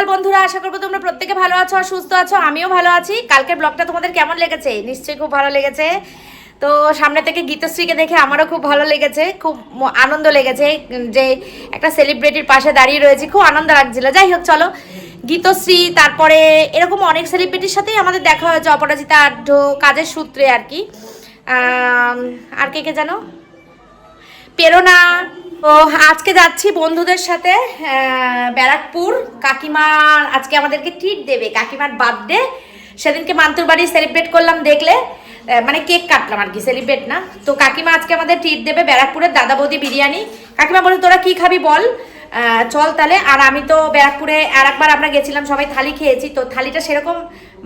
সকাল বন্ধুরা, আশা করবো তোমরা প্রত্যেকে ভালো আছো আর সুস্থ আছো। আমিও ভালো আছি। কালকের ব্লগটা তোমাদের কেমন লেগেছে? নিশ্চয়ই খুব ভালো লেগেছে। তো সামনে থেকে গীতশ্রীকে দেখে আমারও খুব ভালো লেগেছে, খুব আনন্দ লেগেছে যে একটা সেলিব্রিটির পাশে দাঁড়িয়ে রয়েছি, খুব আনন্দ লাগছিল। যাই হোক, চলো গীতশ্রী, তারপরে এরকম অনেক সেলিব্রিটির সাথেই আমাদের দেখা হয়েছে অপরাজিতা আঢ্য, কাজের সূত্রে আর কি। আর কে কে জানো, প্রেরণা। তো আজকে যাচ্ছি বন্ধুদের সাথে ব্যারাকপুর। কাকিমার আজকে আমাদেরকে ট্রিট দেবে, কাকিমার বার্থডে। সেদিনকে মান্তুর বাড়ি সেলিব্রেট করলাম, দেখলে মানে কেক কাটলাম আর কি, সেলিব্রেট না। তো কাকিমা আজকে আমাদের ট্রিট দেবে, ব্যারাকপুরের দাদা বৌদি বিরিয়ানি। কাকিমা বলে তোরা কি খাবি বল, চল তাহলে। আর আমি তো ব্যারাকপুরে আর একবার আমরা গেছিলাম, সবাই থালি খেয়েছি, তো থালিটা সেরকম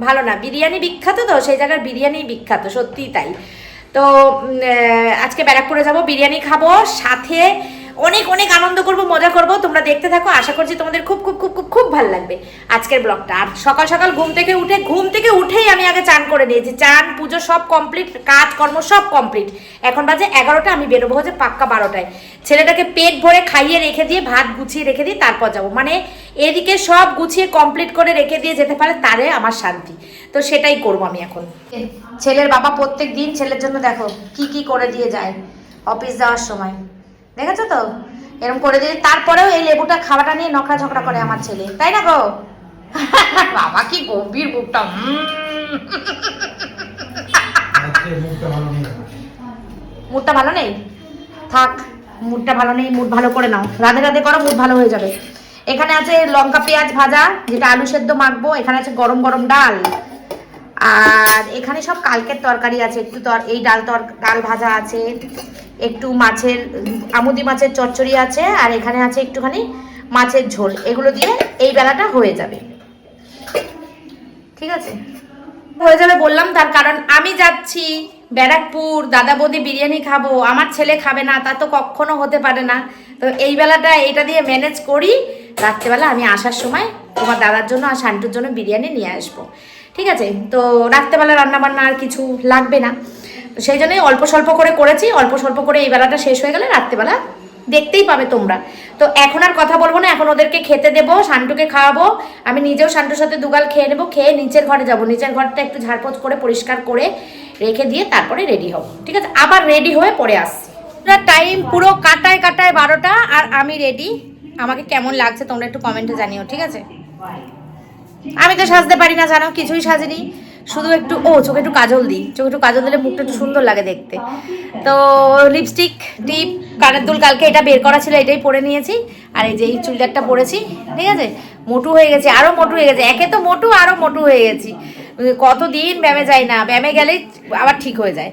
ভালো না। বিরিয়ানি বিখ্যাত, তো সেই জায়গার বিরিয়ানি বিখ্যাত, সত্যিই তাই। তো আজকে ব্যারাকপুরে যাব, বিরিয়ানি খাবো, সাথে অনেক অনেক আনন্দ করব, মজা করব। তোমরা দেখতে থাকো, আশা করছি তোমাদের খুব খুব খুব খুব খুব ভালো লাগবে আজকের ব্লগটা। আর সকাল সকাল ঘুম থেকে উঠেই আমি আগে চান করে নিয়েছি, চান পুজো সব কমপ্লিট, কাজকর্ম সব কমপ্লিট। এখন বাজে 11টা, আমি বেরোবো হচ্ছে পাক্কা 12টায়। ছেলেটাকে পেট ভরে খাইয়ে রেখে দিয়ে, ভাত গুছিয়ে রেখে দিয়ে তারপর যাবো। মানে এদিকে সব গুছিয়ে কমপ্লিট করে রেখে দিয়ে যেতে পারে, তারে আমার শান্তি। তো সেটাই করবো আমি এখন। ছেলের বাবা প্রত্যেক দিন ছেলের জন্য দেখো কি কি করে দিয়ে যায় অফিস যাওয়ার সময়, দেখেছো তো? এরকম করে দিয়ে তারপরেও এই লেবুটা খাওয়াটা নিয়ে নখরা ঝগড়া করে আমার ছেলে, তাই না গো? বাবা কি গম্ভীর মুখটা। মুডটা ভালো নেই, থাক, মুডটা ভালো নেই, মুড ভালো করে নাও, রাধে রাধে করো, মুড ভালো হয়ে যাবে। এখানে আছে লঙ্কা পেঁয়াজ ভাজা, যেটা আলু সেদ্ধ মাখবো। এখানে আছে গরম গরম ডাল, আর এখানে সব কালকের তরকারি আছে। একটু এই ডাল ভাজা আছে, একটু মাছের আমুদি মাছের চচ্চড়ি আছে, আর এখানে আছে একটুখানি মাছের ঝোল। এগুলো দিয়ে এই বেলাটা হয়ে যাবে, ঠিক আছে? হয়ে যাবে বললাম, তার কারণ আমি যাচ্ছি ব্যারাকপুর, দাদা বৌদি বিরিয়ানি খাবো, আমার ছেলে খাবে না, তা তো কখনো হতে পারে না। তো এই বেলাটা এটা দিয়ে ম্যানেজ করি, রাত্রেবেলা আমি আসার সময় তোমার দাদার জন্য আর শান্তুর জন্য বিরিয়ানি নিয়ে আসবো, ঠিক আছে? তো রাত্রেবেলা রান্নাবান্না আর কিছু লাগবে না, সেই জন্যই অল্প স্বল্প করে করেছি। অল্প স্বল্প করে এই বেলাটা শেষ হয়ে গেলে রাত্রেবেলা দেখতেই পাবে তোমরা। তো এখন আর কথা বলবো না, এখন ওদেরকে খেতে দেবো, শান্টুকে খাওয়াবো, আমি নিজেও শান্টুর সাথে দুগাল খেয়ে নেবো। খেয়ে নিচের ঘরে যাব, নিচের ঘরটা একটু ঝাড়পোছ করে পরিষ্কার করে রেখে দিয়ে তারপরে রেডি হবো, ঠিক আছে? আবার রেডি হয়ে পরে আসছি। টাইম পুরো কাটায় 12টা, আর আমি রেডি। আমাকে কেমন লাগছে তোমরা একটু কমেন্টে জানিও, ঠিক আছে? আমি তো সাজতে পারি না জানো, কিছুই সাজিনি, শুধু একটু চোখে একটু কাজল দিই। চোখে একটু কাজল দিলে মুখটা একটু সুন্দর লাগে দেখতে। তো লিপস্টিক, টিপ, কানের দুল কালকে এটা বের করা ছিল, এটাই পরে নিয়েছি। আর এই যে এই চুলদারটা পরেছি, ঠিক আছে? মোটু হয়ে গেছে, আরও মোটু হয়ে গেছে, একে তো মোটু, আরও মোটু হয়ে গেছি। কতদিন ব্যায়ামে যাই না, ব্যায়ামে গেলেই আবার ঠিক হয়ে যায়,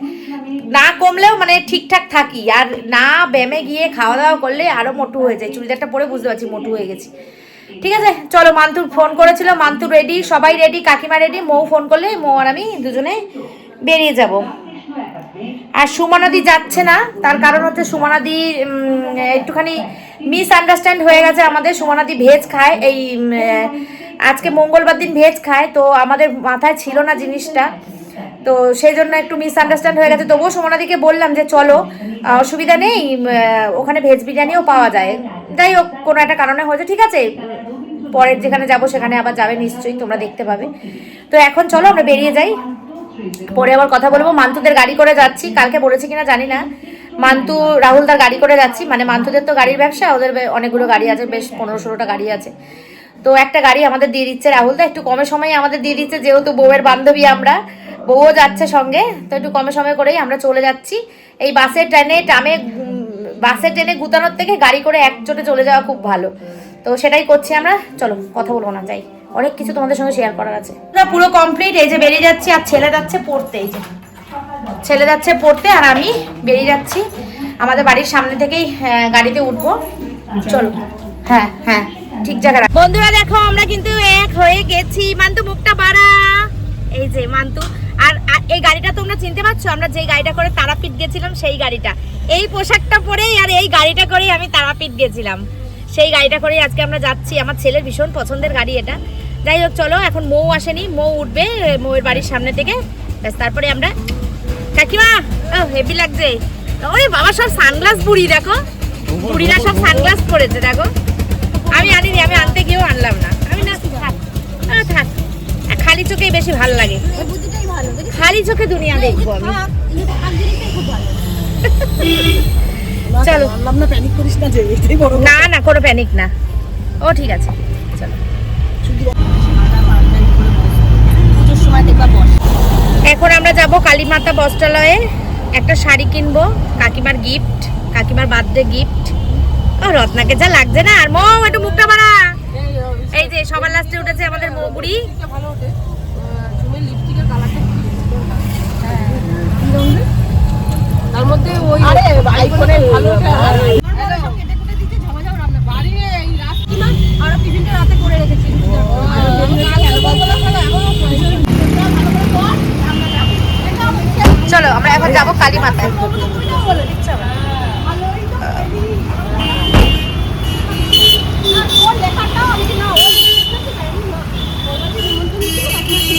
না কমলেও মানে ঠিকঠাক থাকি। আর না ব্যায়ামে গিয়ে খাওয়া দাওয়া করলে আরও মোটু হয়ে যায়। চুলদারটা পরে বুঝতে পারছি মোটু হয়ে গেছি, ঠিক আছে? চলো, মান্তুর ফোন করেছিল, মান্তু রেডি, সবাই রেডি, কাকিমা রেডি, মৌ ফোন করলে মৌ আর আমি দুজনে বেরিয়ে যাব। আর সুমনাদি যাচ্ছে না, তার কারণ হচ্ছে সুমনাদি একটুখানি মিসআন্ডারস্ট্যান্ড হয়ে গেছে আমাদের। সুমনাদি ভেজ খায়, এই আজকে মঙ্গলবার দিন ভেজ খায়, তো আমাদের মাথায় ছিল না জিনিসটা, তো সেই জন্য একটু মিসআন্ডারস্ট্যান্ড হয়ে গেছে। তবুও সুমনাদিকে বললাম যে চলো, অসুবিধা নেই, ওখানে ভেজ বিরিয়ানিও পাওয়া যায়। যাই হোক, কোনো একটা কারণে হয়েছে, ঠিক আছে? পরের যেখানে যাব সেখানে আবার যাবে নিশ্চয়ই, তোমরা দেখতে পাবে। তো এখন চলো আমরা বেরিয়ে যাই, পরে আবার কথা বলবো। মান্তুদের গাড়ি করে যাচ্ছি, কালকে বলেছি কিনা জানি না। মান্তু রাহুলদার গাড়ি করে যাচ্ছি, মানে মান্তুদের তো গাড়ির ব্যবসা, ওদের অনেকগুলো গাড়ি আছে, বেশ 15-16টা গাড়ি আছে। তো একটা গাড়ি আমাদের দিয়ে দিচ্ছে রাহুলদা, একটু কমে সময়ে আমাদের দিয়ে দিচ্ছে, যেহেতু বউয়ের বান্ধবী আমরা, বউও যাচ্ছে সঙ্গে, তো একটু কমে সময় করেই আমরা চলে যাচ্ছি। এই বাসে ট্রেনে গুতানোর থেকে গাড়ি করে একচোটে চলে যাওয়া খুব ভালো, তো সেটাই করছি আমরা। চলো, কথা বলবো না, যাই, অনেক কিছু তোমাদের সঙ্গে শেয়ার করার আছে। পুরো কমপ্লিট, এই যে বেরিয়ে যাচ্ছি। আর ছেলে যাচ্ছে পড়তে, এই যে ছেলে যাচ্ছে পড়তে, আর আমি বেরিয়ে যাচ্ছি। আমাদের বাড়ির সামনে থেকেই গাড়িতে উঠবো, চলো। হ্যাঁ হ্যাঁ, ঠিক জায়গায়। বন্ধুরা দেখো, আমরা কিন্তু এক হয়ে গেছি। মান্তু মুখটা বাড়া, এই যে মান্তু। আর এই গাড়িটা তোমরা চিনতে পারছো, আমরা যে গাড়িটা করে তারাপীঠ গেছিলাম সেই গাড়িটা। এই পোশাকটা পরেই আর এই গাড়িটা করেই আমি তারাপীঠ গেছিলাম, সেই গাড়িটা করেই আজকে আমরা যাচ্ছি। আমার ছেলের ভীষণ পছন্দের গাড়ি এটা। যাই হোক, চলো, এখন মৌ আসেনি, মৌ উঠবে মৌয়ের বাড়ির সামনে থেকে, ব্যাস তারপরে আমরা। কাকিমা, হেভি লাগছে। ওরে বাবা, সব সানগ্লাস বুড়ি, দেখো বুড়িরা সব সানগ্লাস পরেছে, দেখো। আমি আনিনি, আমি আনতে গিয়েও আনলাম না, আমি না বেশি ভালো লাগে, খালি চোখে দুনিয়া দেখবো আমি। চলো না না কোনো প্যানিক না, ও ঠিক আছে চলো। এখন আমরা যাব কালীমাতা বস্ত্রালয়ে, একটা শাড়ি কিনবো, কাকিমার গিফট, কাকিমার বার্থডে গিফট। ও রত্নাকে যা লাগছে না, আর মৌ একটু মুখটা বাড়া। এই যে সবার লাস্টে উঠেছে আমাদের মৌগুড়ি। তার মধ্যে ওই আইফোনের ভালো চলো আমরা এখন যাবো কালীমাতায়।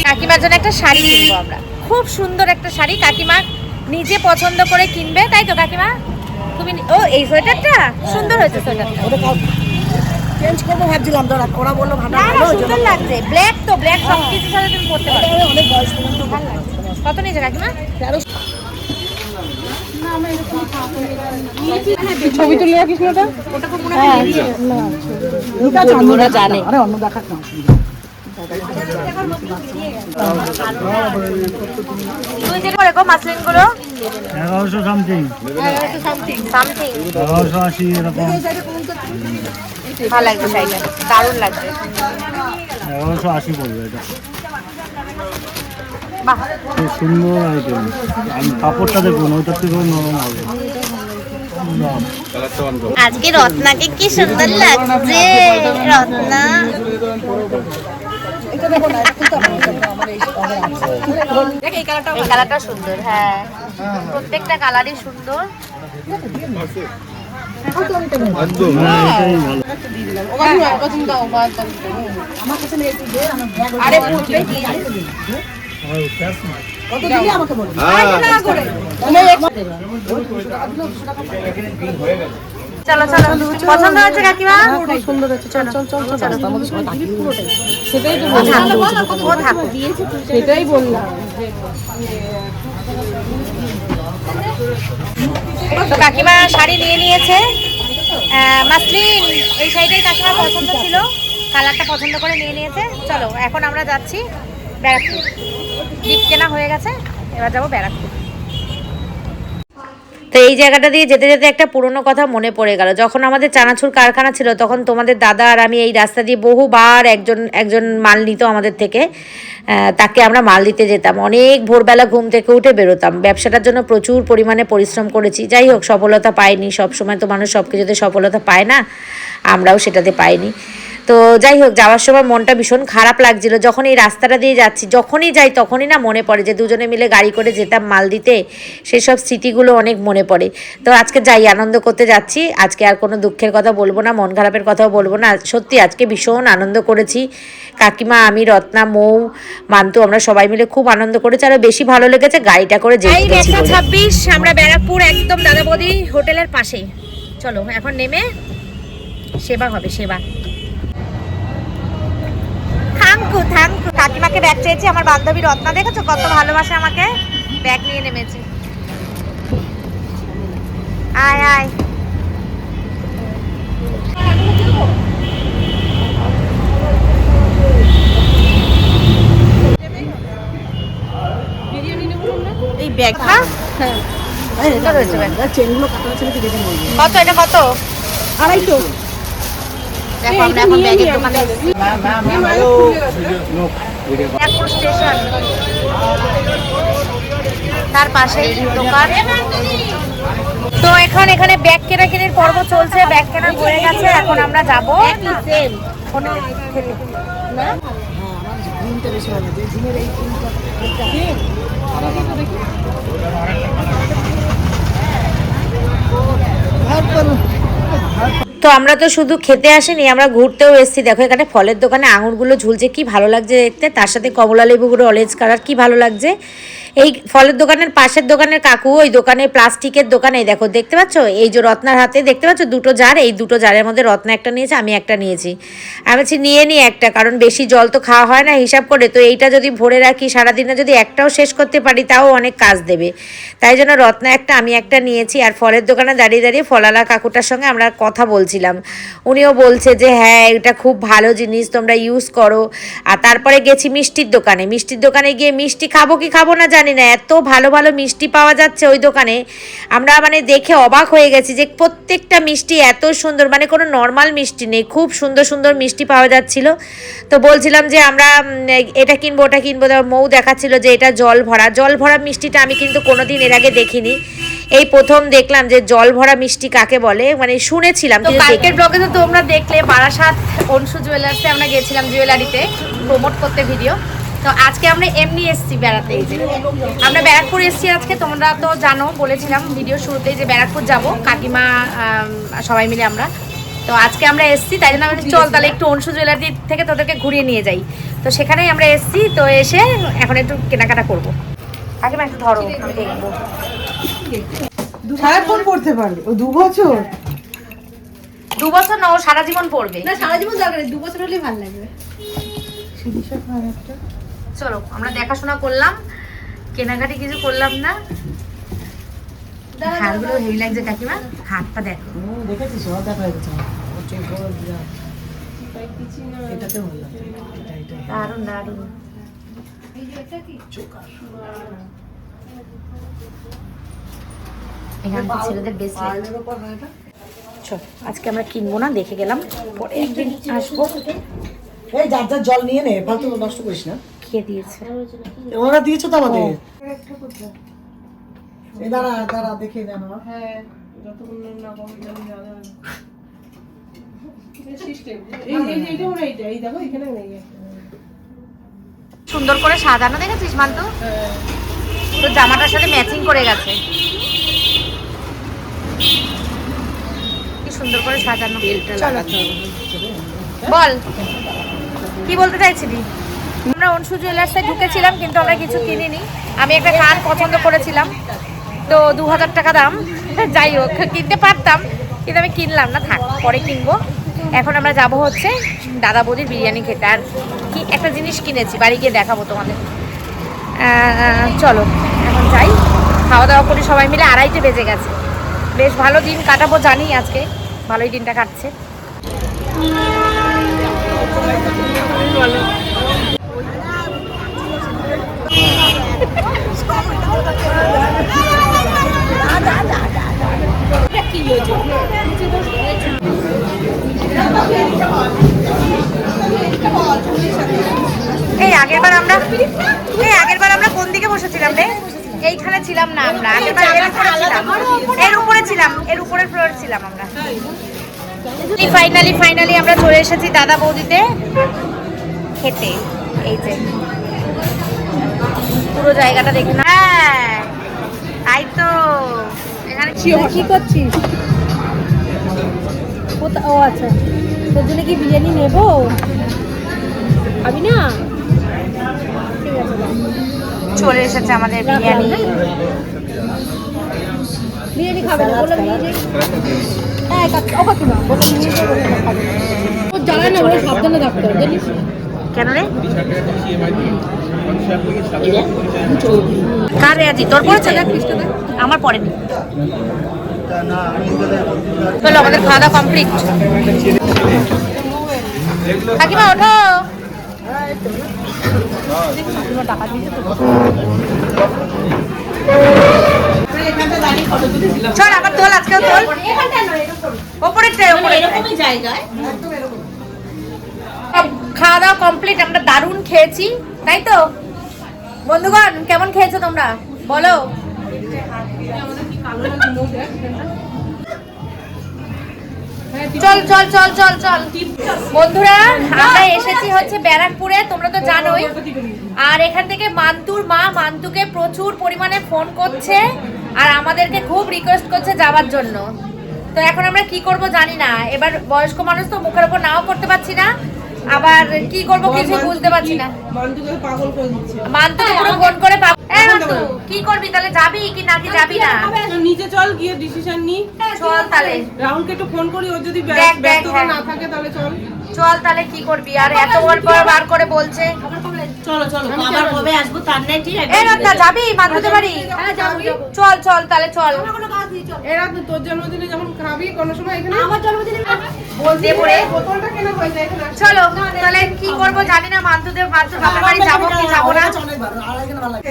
কাকিমার জন্য একটা শাড়ি কিনবো আমরা, খুব সুন্দর একটা শাড়ি, কাকিমা নিজে পছন্দ করে কিনবে, তাই তো কাকিমা? তুমি ও এই সোয়েটারটা সুন্দর হয়েছে, সোয়েটারটা চেঞ্জ করবো ভাবছিলাম, ওরা বললো ভালো সুন্দর লাগছে, ব্ল্যাক তো ব্ল্যাক সব কিছুর সাথে তুমি পরতে পারো, অনেক বয়স পর্যন্ত ভালো লাগছে। কত নিয়েছে কাকিমা? 1300। ছবি তুলে রাখিস না ওটা, ওটা খুব মনে হয় ওরা জানে। আরে অন্য দেখাক না, মাসলিনগুলো 1100 সামথিং, 1180 এরকম। ভালো লাগছে শাড়িটা, দারুণ লাগছে। 1180 পড়বে এটা, বাহ খুব সুন্দর আইটেম। আমি কাপড়টা দেখুন, ওইটার থেকে নরম হবে। আজকে রত্নাকে কি সুন্দর লাগছে, রত্না এই কালারটা সুন্দর। হ্যাঁ প্রত্যেকটা কালারই সুন্দর। চলো চলো, পছন্দ হয়েছে কাকিমা? সুন্দর হয়েছে, চল চল চল চল। সেটাই তো সেটাই বললাম। তো কাকিমা শাড়ি নিয়ে নিয়েছে, মাসলিন এই শাড়িটাই কাকিমার পছন্দ ছিল, কালারটা পছন্দ করে নিয়ে নিয়েছে। চলো এখন আমরা যাচ্ছি ব্যারাকপুর, গিফট কেনা হয়ে গেছে, এবার যাবো ব্যারাকপুর। তো এই জায়গাটা দিয়ে যেতে যেতে একটা পুরনো কথা মনে পড়ে গেল। যখন আমাদের চানাচুর কারখানা ছিল তখন তোমাদের দাদা আর আমি এই রাস্তা দিয়ে বহুবার একজন মাল নিত আমাদের থেকে, তাকে আমরা মাল দিতে যেতাম। অনেক ভোরবেলা ঘুম থেকে উঠে বেরোতাম, ব্যবসাটার জন্য প্রচুর পরিমাণে পরিশ্রম করেছি। যাই হোক সফলতা পাইনি, সবসময় তো মানুষ সব কিছুতে সফলতা পায় না, আমরাও সেটাতে পাইনি। তো যাই হোক যাওয়ার সময় মনটা ভীষণ খারাপ লাগছিল। যখন এই রাস্তাটা দিয়ে যাচ্ছি, যখনই যাই তখনই না মনে পড়ে যে দুজনে মিলে গাড়ি করে যেতাম মাল দিতে, সেসব স্মৃতিগুলো অনেক মনে পড়ে। তো আজকে যাই, আনন্দ করতে যাচ্ছি। আজকে আর কোনো দুঃখের কথা বলবো না, মন খারাপের কথাও বলবো না। সত্যি আজকে ভীষণ আনন্দ করেছি, কাকিমা, আমি, রত্না, মৌ, মান্তু, আমরা সবাই মিলে খুব আনন্দ করেছি। আরও বেশি ভালো লেগেছে গাড়িটা করে যেতে। 26 আমরা ব্যারাকপুর, একদম দাদা বৌদি হোটেলের পাশেই। চলো এখন নেমে সেবা হবে, সেবা। Thank you thank you. কাকিমাকে ব্যাগ চেয়েছি, আমার বান্ধবী রত্না দেখেছো কত ভালোবাসে আমাকে, ব্যাগ নিয়ে নেমেছে। আয় আয়। এই ব্যাগ কত, এটা কত? 250। দেখো আমরা এখন ব্যাগের দোকানে স্টেশন, তার পাশেই দোকান। তো এখন এখানে ব্যাগ কেনার পর্ব চলছে, ব্যাগ কেনা হয়ে গেছে, এখন আমরা যাবো তো আমরা তো শুধু খেতে আসিনি, আমরা ঘুরতেও এসেছি। দেখো এখানে ফলের দোকানে আঙুরগুলো ঝুলছে, কি ভালো লাগছে দেখতে, তার সাথে কমলা লেবুগুলো অরেঞ্জ কালার, কি ভালো লাগছে। এই ফলের দোকানের পাশের দোকানের কাকু, ওই দোকানে প্লাস্টিকের দোকানে দেখো, দেখতে পাচ্ছ এই যে রত্নার হাতে দেখতে পাচ্ছ দুটো জার, এই দুটো জারের মধ্যে রত্না একটা নিয়েছে, আমি একটা নিয়েছি। আমি বলছি নিয়ে নিই একটা, কারণ বেশি জল তো খাওয়া হয় না হিসাব করে, তো এইটা যদি ভরে রাখি সারাদিনে যদি একটাও শেষ করতে পারি তাও অনেক কাজ দেবে, তাই জন্য রত্না একটা আমি একটা নিয়েছি। আর ফলের দোকানে দাঁড়িয়ে দাঁড়িয়ে ফলালা কাকুটার সঙ্গে আমরা কথা বলছিলাম, উনিও বলছে যে হ্যাঁ এটা খুব ভালো জিনিস, তোমরা ইউজ করো। আর তারপরে গেছি মিষ্টির দোকানে, মিষ্টির দোকানে গিয়ে মিষ্টি খাবো কি খাবো না জানি না, এত ভালো ভালো মিষ্টি পাওয়া যাচ্ছে ওই দোকানে, আমরা মানে দেখে অবাক হয়ে গেছি যে প্রত্যেকটা মিষ্টি এত সুন্দর, মানে কোনো নর্মাল মিষ্টি নেই, খুব সুন্দর সুন্দর মিষ্টি পাওয়া যাচ্ছিল। তো বলছিলাম যে আমরা এটা কিনবো ওটা কিনবো, মৌ দেখাচ্ছিল যে এটা জল ভরা মিষ্টিটা আমি কিন্তু কোনোদিন এর আগে দেখিনি, এই প্রথম দেখলাম যে জল ভরা মিষ্টি কাকে বলে, মানে শুনেছিলাম। তো কালকের ব্লগে তো তোমরা দেখলে বারাসাত অনসু জুয়েলার্সে আমরা গেছিলাম, জুয়েলারিতে প্রমোট করতে ভিডিও। তো আজকে আমরা এমনি এসছি বেড়াতে, এই যে আমরা ব্যারাকপুর এসছি আজকে, তোমরা তো জানো বলেছিলাম ভিডিও শুরুতেই যে ব্যারাকপুর যাব কাকিমা সবাই মিলে আমরা। তো আজকে আমরা এসছি, তাই জন্য আমি চল তাহলে একটু অনসু জুয়েলারি থেকে তোদেরকে ঘুরিয়ে নিয়ে যাই। তো সেখানেই আমরা এসছি, তো এসে এখন একটু কেনাকাটা করবো। কাকিমা একটু ধরো, আমি দেখবো। সারাক্ষণ পড়তে পারবে ও 2 বছর? 2 বছর না, ও সারা জীবন পড়বে। না সারা জীবন দরকার নেই, 2 বছর হলেই ভালো লাগবে। চলো আমরা দেখাশোনা করলাম, কেনাকাটি কিছু করলাম না। হারগুলো হেভি লাগছে কাকিমা, হাতটা দেখো। দেখেছিস দেখা যাচ্ছে এটাতে ভালো লাগে, দারুণ দারুণ। এখানে ছেলেদের বেশ চল, আজকে আমরা কিনবো না, দেখে গেলাম, পরে একদিন আসবো। এই যার যার জল নিয়ে নে, ফালতু নষ্ট করিস না। খেয়ে দিয়েছে ওরা দিয়েছো তো আমাদের। এই দাঁড়া দাঁড়া দেখে দেন। হ্যাঁ যতক্ষণ না কম জানি যাওয়া যাবে না সিস্টেম। এইটা ওরা এই দেখো এখানে নেই, সুন্দর করে সাজানো, দেখেছিস মান্তু? তো জামাটার সাথে ম্যাচিং করে গেছে, কি সুন্দর করে সাজানো। বল কি বলতে চাইছিলি? আমরা অনসু জুয়েলার্সে ঢুকেছিলাম কিন্তু আমরা কিছু কিনিনি। আমি একটা কান পছন্দ করেছিলাম, তো 2000 টাকা দাম, যাই হোক কিনতে পারতাম কিন্তু আমি কিনলাম না, থাক পরে কিনবো। এখন আমরা যাব হচ্ছে দাদা বৌদির বিরিয়ানি খেতে। আর কি একটা জিনিস কিনেছি, বাড়ি গিয়ে দেখাবো তোমাদের। চলো এখন যাই, খাওয়া দাওয়া করি সবাই মিলে। 2:30 বেজে গেছে, বেশ ভালো দিন কাটাবো জানি, আজকে ভালোই দিনটা কাটছে। এই আগেরবার আমরা কোন দিকে বসেছিলাম রে? এইখানে ছিলাম না আমরা, আগেরবার এর উপরে ছিলাম, এর উপরের ফ্লোরে ছিলাম আমরা। ফাইনালি আমরা চলে এসেছি দাদা বৌদিতে খেতে। এই যে পুরো জায়গাটা দেখুন। হ্যাঁ তাই তো, এখানে কি করছিস? ও আচ্ছা, তোর জন্য কি বিরিয়ানি নেবো? খাবি না? ঠিক আছে, চলে এসেছে আমাদের বিরিয়ানি। বিরিয়ানি খাবে না বললাম নিয়ে যাই। হ্যাঁ ও কাকিমা বললাম নিয়ে যাই, বললাম খাবে না। ও জ্বালায় না, বলে সাবধানে থাকতে হবে জানিস। কেন রে? কার রে আজি? তোর পড়েছে? আমার পড়েনি। চলো আমাদের খাওয়া দাওয়া কমপ্লিট। কাকিমা ওঠো। চল আবার তোল, আজকেও তোল। ওপরের জায়গায় খাওয়া দাওয়া কমপ্লিট, আমরা দারুণ খেয়েছি, তাই তো বন্ধুগণ? কেমন খেয়েছো তোমরা বলো? চল চল চল চল চল বন্ধুরা, আমরা এসেছি হচ্ছে ব্যারাকপুরে, তোমরা তো জানোই। আর এখান থেকে মান্তুর মা মান্তুকে প্রচুর পরিমাণে ফোন করছে আর আমাদেরকে খুব রিকোয়েস্ট করছে যাওয়ার জন্য। তো এখন আমরা কি করব জানি না, এবার বয়স্ক মানুষ তো মুখের ওপর নাও করতে পারছি না, আবার কি করবো কিছু বুঝতে পারছি না। মান্টুকে পাগল করে দিচ্ছে। মান্তু পুরো ফোন করে মান্তু কি করবি তাহলে, যাবি কি নাকি যাবি না? তো নিচে চল, গিয়ে ডিসিশন নি। চল তাহলে রাহুলকে একটু ফোন করি, ও যদি দেখ, ব্যস্ততা হ্যাঁ। না থাকে তাহলে চল। চল তাহলে কি করবি, আর এতবার পর বার করে বলছে। চলো চলো আবার কবে আসবো তার নেই ঠিক আছে। এই রাত যাবি মান্তুদের বাড়ি? চল চল তাহলে চল। এরা তো তোর জন্মদিনে যখন খাবি কোনো সময় এখানে আমার জন্মদিনে দেবো রে। বোতলটা কেন হয়ে যায় এখানে? চলো তাহলে কি করবো জানি না, মান্তুর বাপের বাড়ি যাবো কি যাবো না।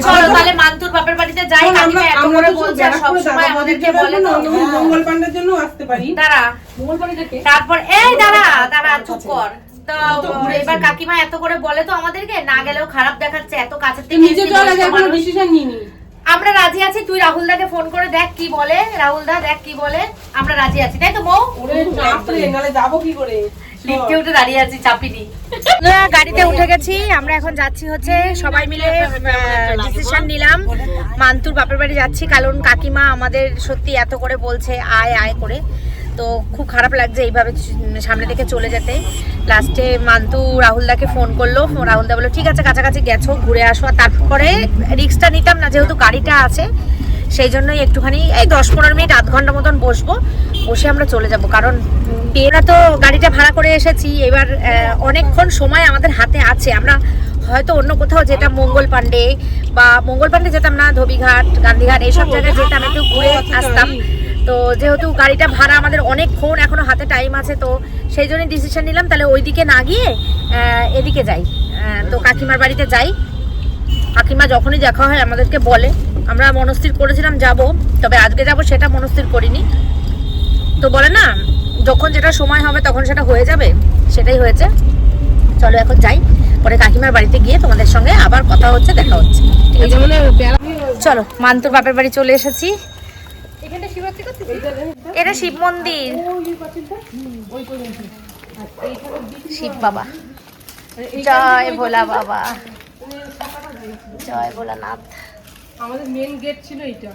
চলো তাহলে মান্তুর বাপের বাড়িতে যাই। কাকিমা এত করে বলছে আর সবসময় আমাদেরকে বলে তো। মঙ্গল পান্ডার জন্য আসতে পারি। দাঁড়া তারপর এই দাঁড়া চুপ কর। তো এবার কাকিমা এত করে বলে তো আমাদেরকে, না গেলেও খারাপ দেখাচ্ছে, এত কাছের থেকে নিচে চল, আগে কোনো ডিসিশন নিইনি। আমরা রাজি আছি। তুই রাহুল দাকে ফোন করে দেখ কি বলে। রাহুল দা দেখ কি বলে, আমরা রাজি আছি, তাই তো বউ? ওরে চাপ রে, নালে যাবো কি করে? লিফটে উঠে দাঁড়িয়ে আছি, চাপিনি। গাড়িতে উঠে গেছি, আমরা এখন যাচ্ছি হচ্ছে সবাই মিলে ডিসিশন নিলাম মান্তুর বাপের বাড়ি যাচ্ছি, কারণ কাকিমা আমাদের সত্যি এত করে বলছে আয় আয় করে, তো খুব খারাপ লাগছে এইভাবে সামনে থেকে চলে যেতে। লাস্টে মান্তু রাহুলদাকে ফোন করলো, রাহুলদা বললো ঠিক আছে কাছাকাছি গেছো ঘুরে আসো। তারপরে রিক্সটা নিতাম না, যেহেতু গাড়িটা আছে সেই জন্যই একটুখানি এই 10-15 মিনিট আধ ঘন্টা মতন বসবো, বসে আমরা চলে যাব। কারণ আমরা তো গাড়িটা ভাড়া করে এসেছি, এবার অনেকক্ষণ সময় আমাদের হাতে আছে। আমরা হয়তো অন্য কোথাও যেতাম, মঙ্গল পান্ডে যেতাম না, ধোবিঘাট, গান্ধীঘাট এইসব জায়গায় যেতাম, একটু ঘুরে আসতাম। তো যেহেতু গাড়িটা ভাড়া আমাদের অনেকক্ষণ এখনো হাতে টাইম আছে, তো সেই জন্যই ডিসিশন নিলাম তাহলে ওইদিকে না গিয়ে এদিকে যাই, তো কাকিমার বাড়িতে যাই। কাকিমা যখনই দেখা হয় আমাদেরকে বলে, আমরা মনস্থির করেছিলাম যাব, তবে আজকে যাব সেটা মনস্থির করিনি। তো বলে না যখন যেটা সময় হবে তখন সেটা হয়ে যাবে, সেটাই হয়েছে। চলো এখন যাই, পরে কাকিমার বাড়িতে গিয়ে তোমাদের সঙ্গে আবার কথা হচ্ছে, দেখা হচ্ছে। চলো মান্তুর বাপের বাড়ি চলে এসেছি। এটা শিব মন্দির, শিব বাবা, জয় ভোলা বাবা, জয় ভোলানাথ। আমাদের মেন গেট ছিল এইটা।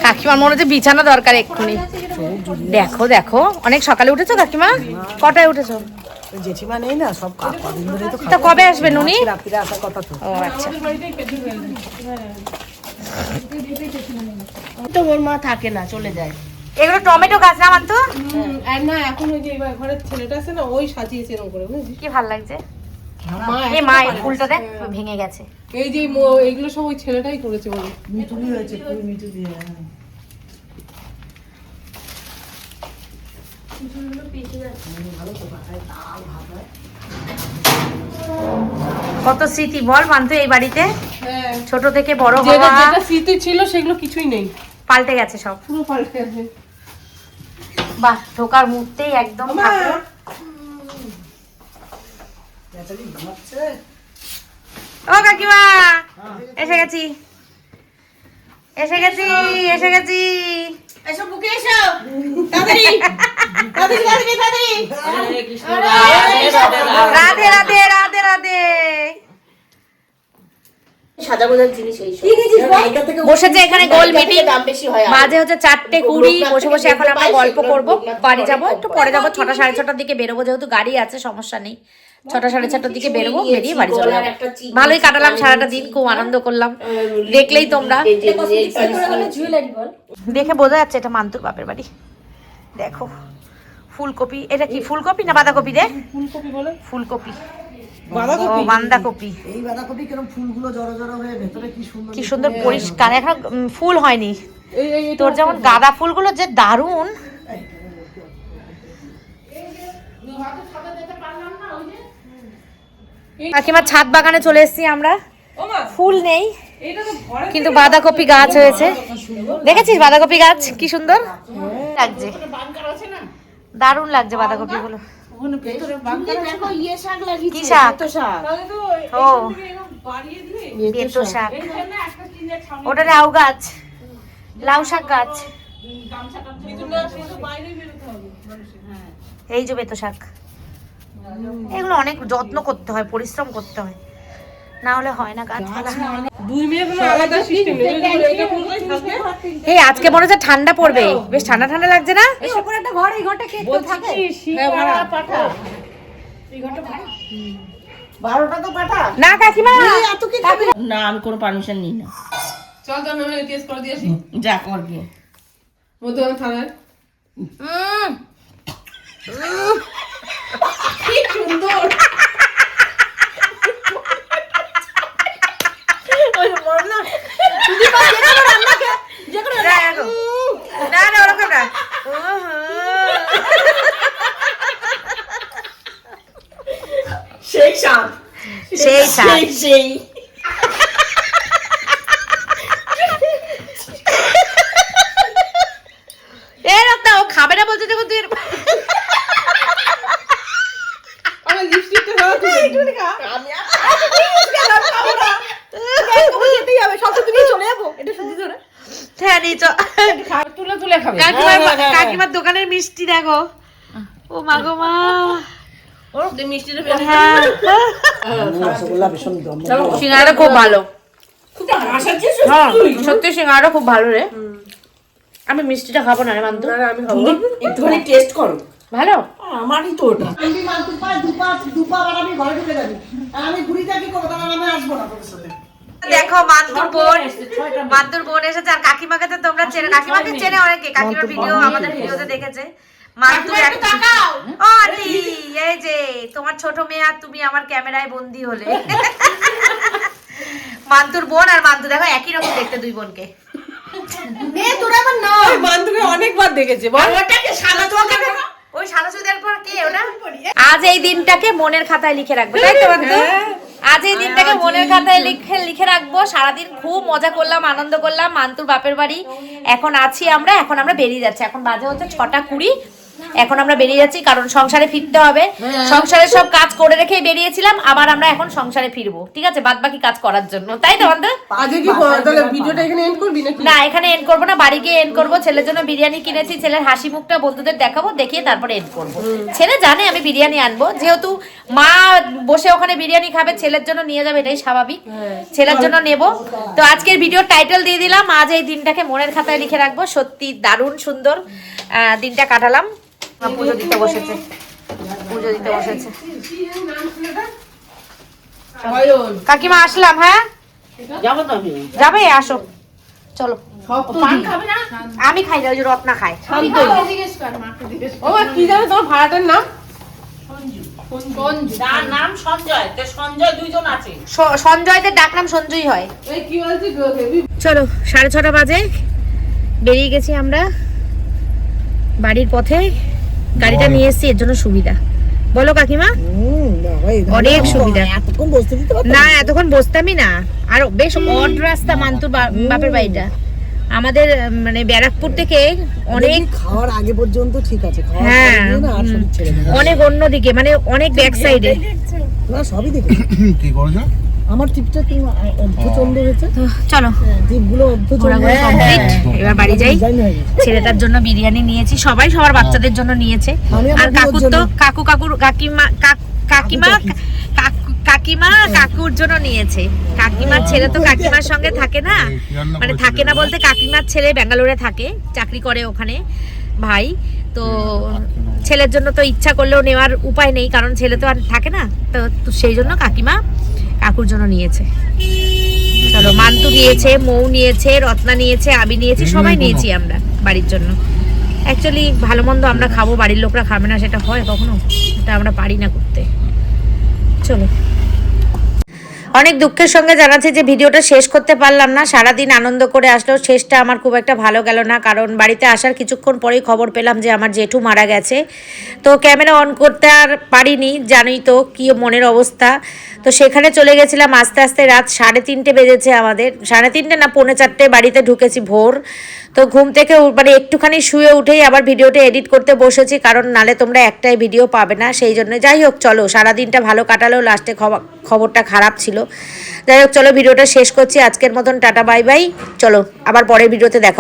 কাকিমার মনে হচ্ছে বিছানা দরকার এক্ষুনি। দেখো দেখো অনেক সকালে উঠেছো কাকিমা? কটায় উঠেছো? জেঠিমা নেই না, সব কদিন ধরে তো তা কবে আসবেন উনি? রাত্রিরে আসার কথা তো। ও আচ্ছা। তো ওর মা থাকে না, চলে যায়। এগুলো টমেটো গাছ না মান্তু? আর না এখন ওই যে এবার ঘরের ছেলেটা আছে না, ওই সাজিয়েছে এরকম করে, বুঝলি? কি ভাল লাগছে। মা এই মা এই ফুলটা দেখ ভেঙে গেছে। এই যে এইগুলো সব ওই ছেলেটাই করেছে বলে। মিঠুনি হয়েছে, পুরো মিঠু দিয়ে। কত স্মৃতি বল মান্তু এই বাড়িতে, হ্যাঁ, ছোট থেকে বড় যেটা হওয়া। যেটা স্মৃতি ছিল সেগুলো কিছুই নেই, পাল্টে গেছে সব, পুরো পাল্টে গেছে। বাহ ঢোকার মুহূর্তেই একদম ঠাকুর। ও কাকিমা এসে গেছি, এসে গেছি, এসে গেছি। এসো বুকে এসো, তাড়াতাড়ি তাড়াতাড়ি তাড়াতাড়ি তাড়াতাড়ি। রাধে রাধে রাধে রাধে। সাজাগোজার জিনিস এই সব। বসেছে এখানে গোল মিটিং, দাম বেশি হয়। বাজে হচ্ছে 4:20। বসে বসে এখন আমরা গল্প করব, বাড়ি যাব, একটু পরে যাবো 6টা 6:30টার দিকে বেরোবো, যেহেতু গাড়ি আছে সমস্যা নেই। 6টা 6:30টার দিকে বেরোবো, বেরিয়ে বাড়ি চলে যাবো। ভালোই কাটালাম সারাটা দিন, খুব আনন্দ করলাম, দেখলেই তোমরা। দেখে বোঝা যাচ্ছে এটা মান্তুর বাপের বাড়ি। দেখো ফুলকপি, এটা কি ফুলকপি না বাঁধাকপি রে? ফুলকপি বলে ফুলকপি, বাঁধাকপি। ও বাঁধাকপি। এই বাঁধাকপি কেন ফুলগুলো জড়ো জড়ো হয়ে ভেতরে কি সুন্দর, কি সুন্দর পরিষ্কার, এখন ফুল হয়নি। এই তোর যেমন গাঁদা ফুলগুলো যে দারুণ। কাকিমা ছাদ বাগানে চলে এসেছি আমরা, ফুল নেই কিন্তু বাঁধাকপি গাছ হয়েছে। দেখেছিস বাঁধাকপি গাছ কি সুন্দর লাগছে, দারুণ লাগছে বাঁধাকপি গুলো। কি শাক? ও বেতো শাক, ওটা লাউ গাছ, লাউ শাক গাছ। এই যে বেতো শাক, এগুলো অনেক যত্ন করতে হয়, পরিশ্রম করতে হয়, না হলে হয় না গাছপালা। এই আজকে মনে হচ্ছে ঠান্ডা পড়বে, বেশ ঠান্ডা ঠান্ডা লাগছে না? 12টা তো পাঠা না কাকিমা এত কি খাবি? না আমি কোনো পারমিশন নিই না। চল তো আমি টেস্ট করে দিয়েছি যা করবি। মধ্যে থানায় কি সুন্দর না না ওরকম না সেই সাপ সেই স্বাদ। সেই এই রক্তা ও খাবে না বলছে যখন তুই আমি লিপস্টিকটা ধরো তুই একটু খা আমি যেতেই হবে সব তুমি চলে যাবো এটা শুধু ধরে হ্যাঁ নি চ তুলে তুলে খাবে কাকিমার দোকানের মিষ্টি দেখো ও মা গো মা ওর মিষ্টিটা ফেলে হ্যাঁ রসগোল্লা ভীষণ দম সিঙ্গাড়া খুব ভালো খুব হাসাচ্ছিস হ্যাঁ সত্যি সিঙ্গাড়া খুব ভালো রে আমি মিষ্টিটা খাবো না রে মান্তু আমি খাবো একটুখানি টেস্ট করো। ভালো আমারই তো ওটা। আমি মান্তুর পা দুপা আর আমি ঘরে ঢুকে যাবি আর আমি ঘুরি থাকি করবো তখন আমি আসবো না তোদের সাথে দেখো মান্তুর বোন এসেছে আর কাকিমাকে তো তোমরা চেনো কাকিমাকে চেনে অনেকে কাকিমার ভিডিও আমাদের ভিডিওতে দেখেছে মান্তুর ও আন্টি এই যে তোমার ছোট মেয়ে আর তুমি আমার ক্যামেরায় বন্দি হলে মান্তুর বোন আর মান্তু দেখো একই রকম দেখতে দুই বোনকে মান্তুকে অনেকবার দেখেছে বল ওটাকে সাদা চোখে দেখো। ওই সাদা চুড়িদার পর কে ওটা আজ এই দিনটাকে মনের খাতায় লিখে রাখবো তাই তো মান্তু আজ এই দিনটাকে মনের খাতায় লিখে রাখবো সারাদিন খুব মজা করলাম আনন্দ করলাম মান্তুর বাপের বাড়ি এখন আমরা বেরিয়ে যাচ্ছি এখন বাজে হচ্ছে 6:20 এখন আমরা বেরিয়ে যাচ্ছি কারণ সংসারে ফিরতে হবে সংসারের সব কাজ করে রেখেই বেরিয়েছিলাম আবার আমরা এখন সংসারে ফিরবো ঠিক আছে বাদ বাকি কাজ করার জন্য তাই তো বান্ধব আজকে কি তাহলে ভিডিওটা এখানে এন্ড করবি নাকি না এখানে এন্ড করবো না বাড়ি গিয়ে এন্ড করবো ছেলের জন্য বিরিয়ানি কিনেছি ছেলের হাসি মুখটা বন্ধুদের দেখাবো দেখিয়ে তারপরে এন্ড করবো ছেলে জানে আমি বিরিয়ানি আনবো যেহেতু মা বসে ওখানে বিরিয়ানি খাবে ছেলের জন্য নিয়ে যাবে এটাই স্বাভাবিক ছেলের জন্য নেব তো আজকের ভিডিওর টাইটেল দিয়ে দিলাম আজ এই দিনটাকে মনের খাতায় লিখে রাখবো সত্যি দারুণ সুন্দর দিনটা কাটালাম পুজো দিতে বসেছে কাকিমা আসলাম হ্যাঁ যাবো তো আমি। যাবে আসো চলো সব তো পান খাবে না? আমি খাই না ওই যে রত্না খায় ও কি জানো তোমার ভাড়াটার নাম তার নাম সঞ্জয় তো সঞ্জয় দুইজন আছে। সঞ্জয়দের ডাকনাম সঞ্জয় হয় এই কি বলছি চলো 6:30 বাজে বেরিয়ে গেছি আমরা বাড়ির পথে গাড়িটা নিয়ে এসেছি এর জন্য সুবিধা বলো কাকিমা অনেক সুবিধা এতক্ষণ বসতে দিতে না এতক্ষণ বসতামই না আর বেশ অড রাস্তা মান্তুর বাপের বাড়িটা আমাদের মানে ব্যারাকপুর থেকে অনেক খাওয়ার আগে পর্যন্ত ঠিক আছে খাওয়ার হ্যাঁ পরে না আর শরীর ছেড়ে দেয় অনেক অন্যদিকে মানে অনেক ব্যাক সাইডে তোমরা সবই দেখে কি করছো? আমার টিপটা কি অর্ধচন্দ্র হয়েছে চলো টিপগুলো ঘোরাঘুরি অর্ধচন্দ্র কমপ্লিট এবার বাড়ি যাই ডিজাইন হয়ে গেছে ছেলেটার জন্য বিরিয়ানি নিয়েছি সবাই সবার বাচ্চাদের জন্য নিয়েছে আমি আর আমার কাকুর জন্য। তো কাকিমা কাকুর জন্য নিয়েছে কাকিমার ছেলে তো কাকিমার সঙ্গে থাকে না মানে থাকে না বলতে কাকিমার ছেলে ব্যাঙ্গালোরে থাকে চাকরি করে ওখানে ভাই তো ছেলের জন্য তো ইচ্ছা করলেও নেওয়ার উপায় নেই কারণ ছেলে তো আর থাকে না তো সেই জন্য কাকিমা কাকুর জন্য নিয়েছে চলো মান্তু নিয়েছে মৌ নিয়েছে রত্না নিয়েছে আবি নিয়েছে সবাই নিয়েছি আমরা বাড়ির জন্য অ্যাকচুয়ালি ভালো মন্দ আমরা খাবো বাড়ির লোকরা খাবে না সেটা হয় কখনো এটা আমরা পারি না করতে চলো অনেক দুঃখের সঙ্গে জানাচ্ছি যে ভিডিওটা শেষ করতে পারলাম না সারাদিন আনন্দ করে আসলেও শেষটা আমার খুব একটা ভালো গেল না কারণ বাড়িতে আসার কিছুক্ষণ পরেই খবর পেলাম যে আমার জেঠু মারা গেছে তো ক্যামেরা অন করতে আর পারিনি জানোই তো কী মনের অবস্থা তো সেখানে চলে গেছিলাম আস্তে আস্তে রাত 3:30 বেজেছে আমাদের 3:30 না 4:45 বাড়িতে ঢুকেছি ভোর তো ঘুম থেকে মানে একটুখানি শুয়ে উঠেই আবার ভিডিওটা এডিট করতে বসেছি কারণ নালে তোমরা একটাই ভিডিও পাবে না সেই জন্য যাই হোক চলো সারাদিনটা ভালো কাটালেও লাস্টে খবরটা খারাপ ছিল যাই হোক চলো ভিডিওটা শেষ করছি আজকের মতন টাটা বাই বাই চলো আবার পরের ভিডিওতে দেখা